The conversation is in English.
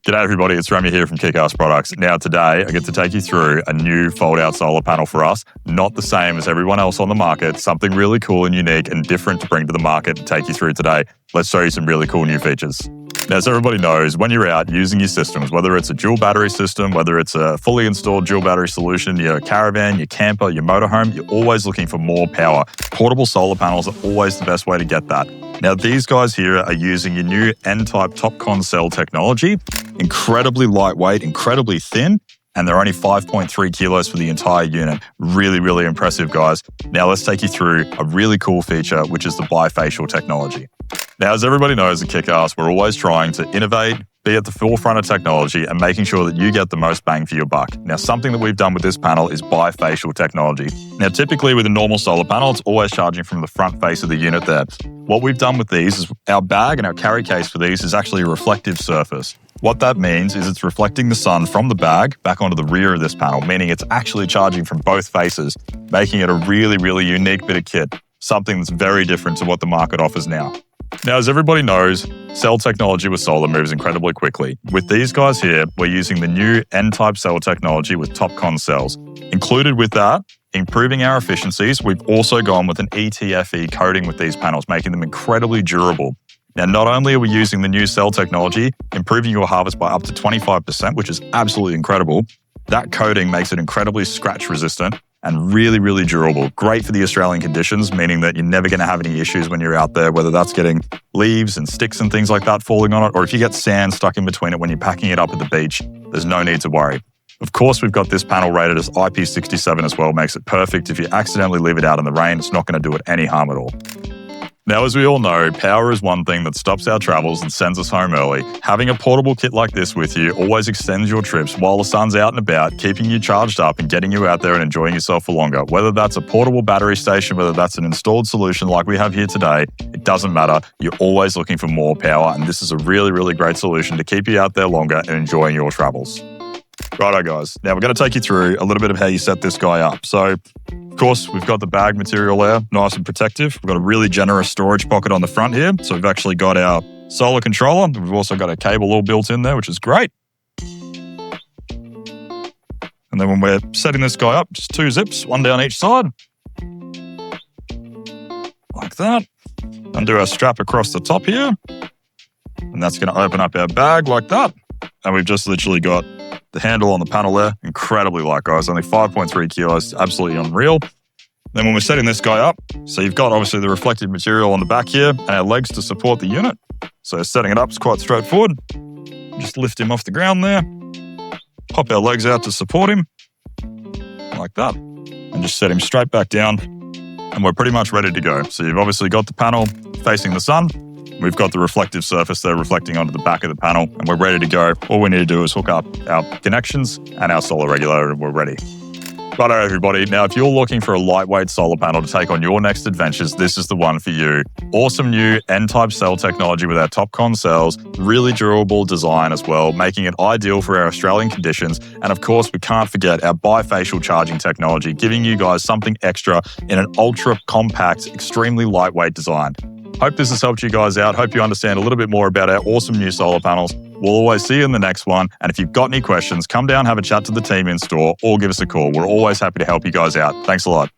G'day everybody, it's Remy here from KickAss Products. Now today, I get to take you through a new fold-out solar panel for us. Not the same as everyone else on the market, something really cool and unique and different to bring to the market to take you through today. Let's show you some really cool new features. Now, as everybody knows, when you're out using your systems, whether it's a dual battery system, whether it's a fully installed dual battery solution, your caravan, your camper, your motorhome, you're always looking for more power. Portable solar panels are always the best way to get that. Now, these guys here are using your new N-type TOPCon cell technology. Incredibly lightweight, incredibly thin, and they're only 5.3 kilos for the entire unit. Really, really impressive, guys. Now, let's take you through a really cool feature, which is the Bifacial technology. Now, as everybody knows at KickAss, we're always trying to innovate, be at the forefront of technology, and making sure that you get the most bang for your buck. Now, something that we've done with this panel is Bifacial technology. Now, typically with a normal solar panel, it's always charging from the front face of the unit there. What we've done with these is our bag and our carry case for these is actually a reflective surface. What that means is it's reflecting the sun from the bag back onto the rear of this panel, meaning it's actually charging from both faces, making it a really, really unique bit of kit, something that's very different to what the market offers now. Now, as everybody knows, cell technology with solar moves incredibly quickly. With these guys here, we're using the new N-type cell technology with TOPCon cells. Included with that, improving our efficiencies, we've also gone with an ETFE coating with these panels, making them incredibly durable. Now, not only are we using the new cell technology, improving your harvest by up to 25%, which is absolutely incredible, that coating makes it incredibly scratch resistant and really, really durable. Great for the Australian conditions, meaning that you're never going to have any issues when you're out there, whether that's getting leaves and sticks and things like that falling on it, or if you get sand stuck in between it when you're packing it up at the beach, there's no need to worry. Of course, we've got this panel rated as IP67 as well, makes it perfect. If you accidentally leave it out in the rain, it's not going to do it any harm at all. Now, as we all know, power is one thing that stops our travels and sends us home early. Having a portable kit like this with you always extends your trips while the sun's out and about, keeping you charged up and getting you out there and enjoying yourself for longer. Whether that's a portable battery station, whether that's an installed solution like we have here today, it doesn't matter. You're always looking for more power, and this is a really, really great solution to keep you out there longer and enjoying your travels. Righto, guys. Now, we're going to take you through a little bit of how you set this guy up. So, of course, we've got the bag material there, nice and protective. We've got a really generous storage pocket on the front here. So we've actually got our solar controller. We've also got a cable all built in there, which is great. And then when we're setting this guy up, just 2 zips, 1 down each side. Like that. Undo our strap across the top here. And that's going to open up our bag like that. And we've just literally got the handle on the panel there, incredibly light, guys, only 5.3 kilos, absolutely unreal. Then when we're setting this guy up, so you've got obviously the reflective material on the back here and our legs to support the unit. So setting it up is quite straightforward. Just lift him off the ground there, pop our legs out to support him, like that, and just set him straight back down, and we're pretty much ready to go. So you've obviously got the panel facing the sun. We've got the reflective surface there reflecting onto the back of the panel, and we're ready to go. All we need to do is hook up our connections and our solar regulator, and we're ready. Righto, everybody. Now, if you're looking for a lightweight solar panel to take on your next adventures, this is the one for you. Awesome new N-type cell technology with our TOPCon cells, really durable design as well, making it ideal for our Australian conditions. And of course, we can't forget our bifacial charging technology, giving you guys something extra in an ultra compact, extremely lightweight design. Hope this has helped you guys out. Hope you understand a little bit more about our awesome new solar panels. We'll always see you in the next one. And if you've got any questions, come down, have a chat to the team in store, or give us a call. We're always happy to help you guys out. Thanks a lot.